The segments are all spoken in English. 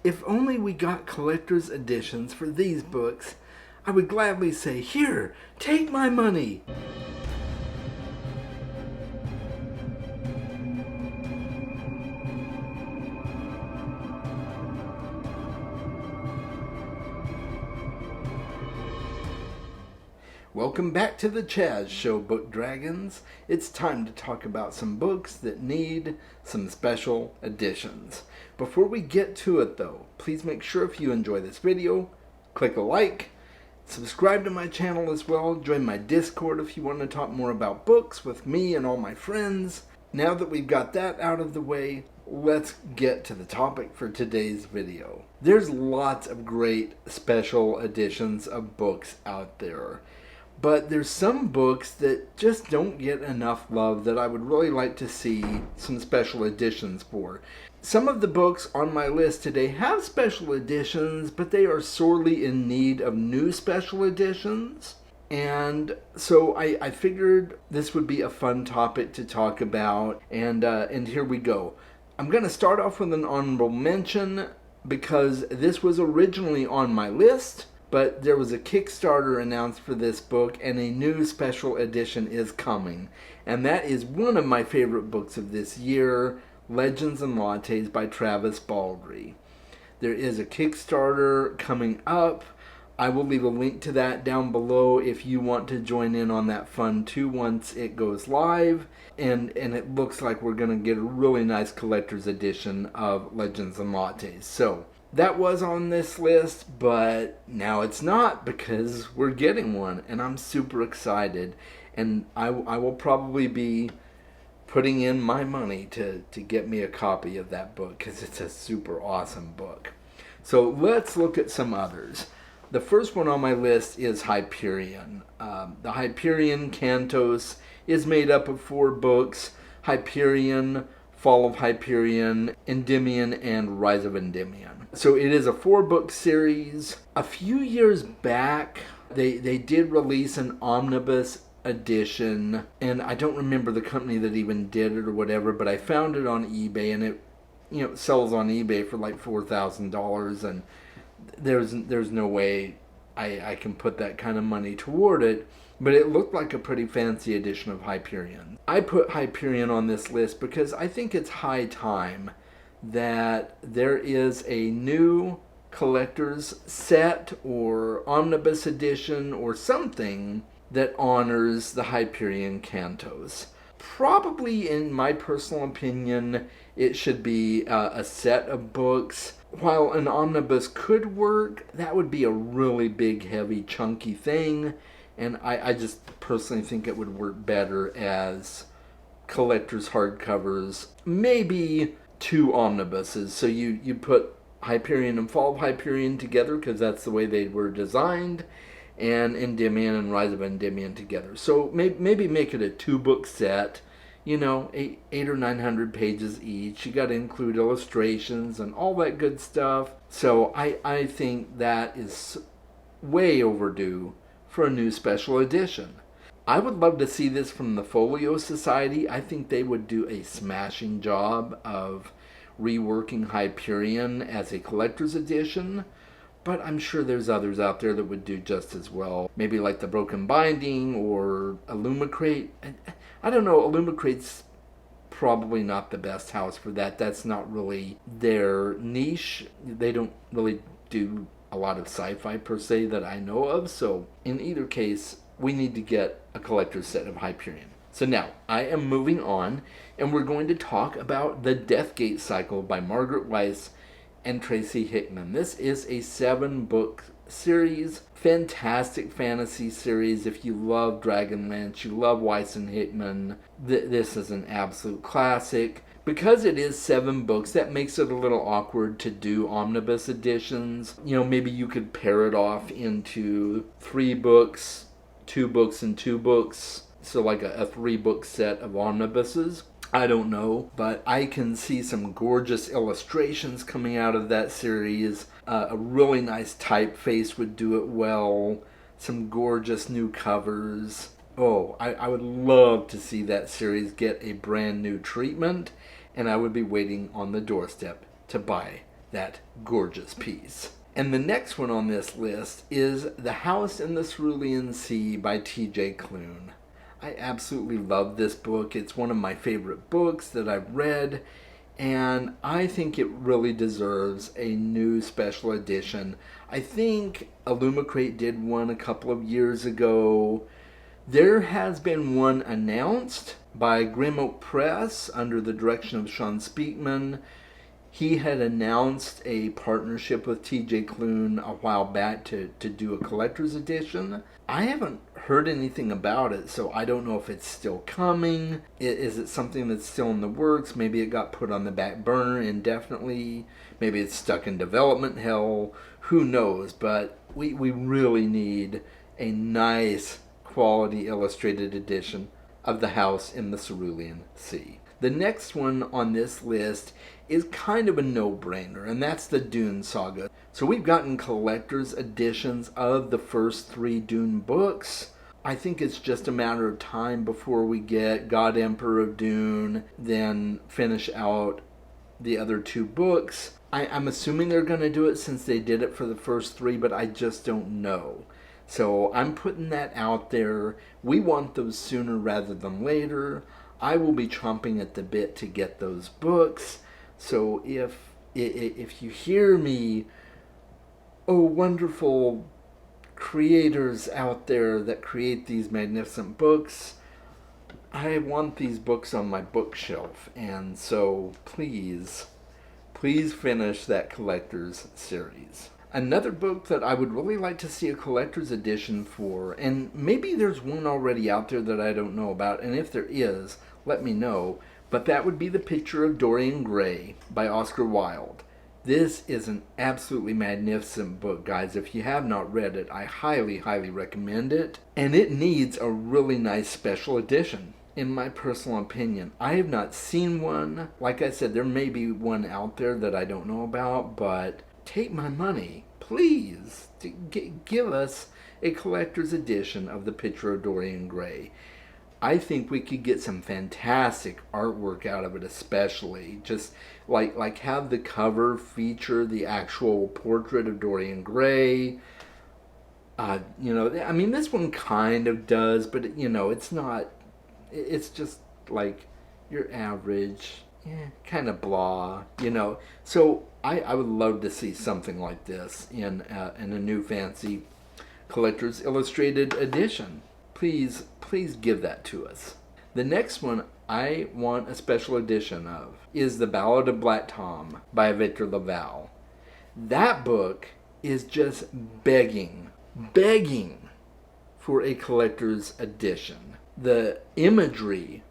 If only we got collector's editions for these books, I would gladly say, "Here, take my money." Welcome back to the Chaz Show, Book Dragons. It's time to talk about some books that need some special editions. Before we get to it though, please make sure if you enjoy this video, click a like, subscribe to my channel as well, join my Discord if you want to talk more about books with me and all my friends. Now that we've got that out of the way, let's get to the topic for today's video. There's lots of great special editions of books out there. But there's some books that just don't get enough love that I would really like to see some special editions for. Some of the books on my list today have special editions, but they are sorely in need of new special editions. And so I figured this would be a fun topic to talk about, and here we go. I'm going to start off with an honorable mention because this was originally on my list, but there was a Kickstarter announced for this book, and a new special edition is coming. And that is one of my favorite books of this year, Legends and Lattes by Travis Baldree. There is a Kickstarter coming up. I will leave a link to that down below if you want to join in on that fun too once it goes live. And it looks like we're going to get a really nice collector's edition of Legends and Lattes. So that was on this list, but now it's not because we're getting one, and I'm super excited. And I will probably be putting in my money to get me a copy of that book because it's a super awesome book. So let's look at some others. The first one on my list is Hyperion. The Hyperion Cantos is made up of 4 books: Hyperion, Fall of Hyperion, Endymion, and Rise of Endymion. So it is a 4-book series. A few years back, they did release an omnibus edition, and I don't remember the company that even did it or whatever, but I found it on eBay, and it sells on eBay for like $4,000, and there's no way I can put that kind of money toward it. But it looked like a pretty fancy edition of Hyperion. I put Hyperion on this list because I think it's high time that there is a new collector's set or omnibus edition or something that honors the Hyperion Cantos. Probably, in my personal opinion, it should be a set of books. While an omnibus could work, that would be a really big, heavy, chunky thing. And I just personally think it would work better as collector's hardcovers. Maybe 2 omnibuses. So you put Hyperion and Fall of Hyperion together because that's the way they were designed, and Endymion and Rise of Endymion together. So maybe make it a 2-book set, 8 or 900 pages each. You got to include illustrations and all that good stuff. So I think that is way overdue for a new special edition. I would love to see this from the Folio Society. I think they would do a smashing job of reworking Hyperion as a collector's edition, but I'm sure there's others out there that would do just as well. Maybe like the Broken Binding or Illumicrate. I don't know, Illumicrate's probably not the best house for that. That's not really their niche. They don't really do a lot of sci-fi per se that I know of, so in either case, we need to get a collector's set of Hyperion. So now, I am moving on, and we're going to talk about The Deathgate Cycle by Margaret Weis and Tracy Hickman. This is a 7-book series, fantastic fantasy series. If you love Dragonlance, you love Weis and Hickman, this is an absolute classic. Because it is 7 books, that makes it a little awkward to do omnibus editions. Maybe you could pair it off into 3 books, 2 books, and 2 books. So like a 3-book set of omnibuses. I don't know, but I can see some gorgeous illustrations coming out of that series. A really nice typeface would do it well. Some gorgeous new covers. Oh, I would love to see that series get a brand new treatment, and I would be waiting on the doorstep to buy that gorgeous piece. And the next one on this list is The House in the Cerulean Sea by T.J. Klune. I absolutely love this book. It's one of my favorite books that I've read, and I think it really deserves a new special edition. I think Illumicrate did one a couple of years ago. There has been one announced by Grim Oak Press under the direction of Sean Speakman. He had announced a partnership with T.J. Klune a while back to do a collector's edition. I haven't heard anything about it, so I don't know if it's still coming. Is it something that's still in the works? Maybe it got put on the back burner indefinitely. Maybe it's stuck in development hell. Who knows? But we really need a nice quality illustrated edition of The House in the Cerulean Sea. The next one on this list is kind of a no-brainer, and that's the Dune saga. So we've gotten collector's editions of the first 3 Dune books. I think it's just a matter of time before we get God Emperor of Dune, then finish out the other 2 books. I'm assuming they're going to do it since they did it for the first 3, but I just don't know. So I'm putting that out there. We want those sooner rather than later. I will be chomping at the bit to get those books. So if you hear me, oh wonderful creators out there that create these magnificent books, I want these books on my bookshelf. And so please finish that collector's series. Another book that I would really like to see a collector's edition for, and maybe there's one already out there that I don't know about, and if there is, let me know, but that would be The Picture of Dorian Gray by Oscar Wilde. This is an absolutely magnificent book, guys. If you have not read it, I highly, highly recommend it, and it needs a really nice special edition. In my personal opinion, I have not seen one. Like I said, there may be one out there that I don't know about, but take my money, please. Give us a collector's edition of The Picture of Dorian Gray. I think we could get some fantastic artwork out of it, especially just like have the cover feature the actual portrait of Dorian Gray. I mean, this one kind of does, but it's not. It's just like your average, kind of blah, So I would love to see something like this in a new fancy collector's illustrated edition. Please give that to us. The next one I want a special edition of is The Ballad of Black Tom by Victor Laval. That book is just begging for a collector's edition. The imagery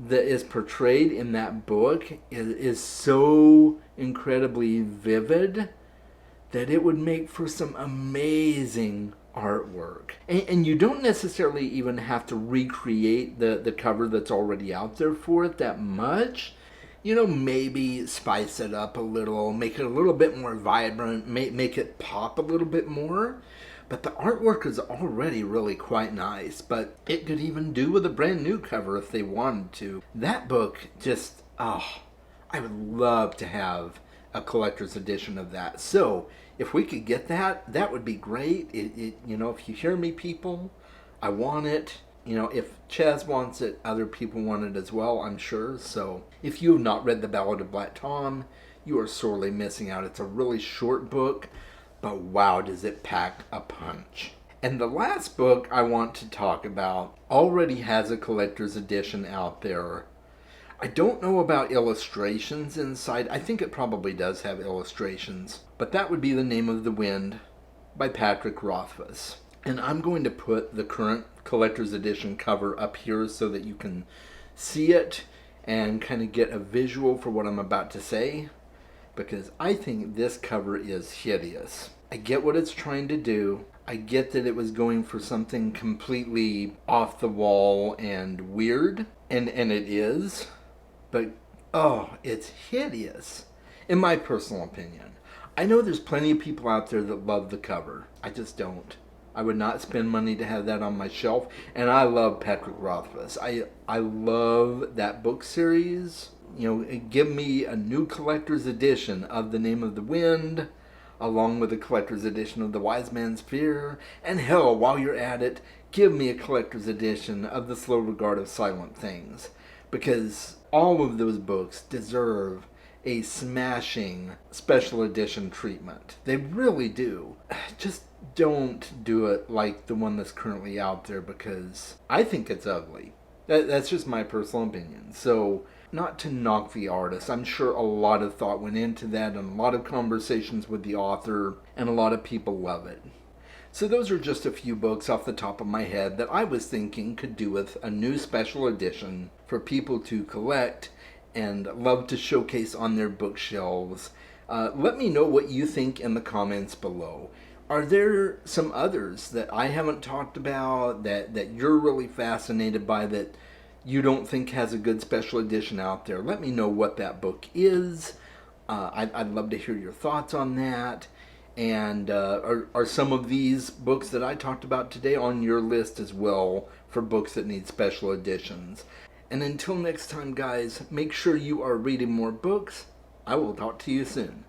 that is portrayed in that book is so incredibly vivid that it would make for some amazing artwork. And you don't necessarily even have to recreate the cover that's already out there for it that much. Maybe spice it up a little, make it a little bit more vibrant, make it pop a little bit more. But the artwork is already really quite nice, but it could even do with a brand new cover if they wanted to. That book just, I would love to have a collector's edition of that. So if we could get that, that would be great. If you hear me, people, I want it. If Chaz wants it, other people want it as well, I'm sure. So if you have not read The Ballad of Black Tom, you are sorely missing out. It's a really short book, but wow, does it pack a punch. And the last book I want to talk about already has a collector's edition out there. I don't know about illustrations inside. I think it probably does have illustrations. But that would be The Name of the Wind by Patrick Rothfuss. And I'm going to put the current collector's edition cover up here so that you can see it and kind of get a visual for what I'm about to say, because I think this cover is hideous. I get what it's trying to do. I get that it was going for something completely off the wall and weird, and it is, but it's hideous, in my personal opinion. I know there's plenty of people out there that love the cover. I just don't. I would not spend money to have that on my shelf, and I love Patrick Rothfuss. I love that book series. give me a new collector's edition of The Name of the Wind, along with a collector's edition of The Wise Man's Fear, and hell, while you're at it, give me a collector's edition of The Slow Regard of Silent Things, because all of those books deserve a smashing special edition treatment. They really do. Just don't do it like the one that's currently out there, because I think it's ugly. That's just my personal opinion. So, not to knock the artist, I'm sure a lot of thought went into that and a lot of conversations with the author, and a lot of people love it. So those are just a few books off the top of my head that I was thinking could do with a new special edition for people to collect and love to showcase on their bookshelves. Let me know what you think in the comments below. Are there some others that I haven't talked about that you're really fascinated by that you don't think has a good special edition out there? Let me know what that book is. I'd love to hear your thoughts on that. And are some of these books that I talked about today on your list as well for books that need special editions? And until next time, guys, make sure you are reading more books. I will talk to you soon.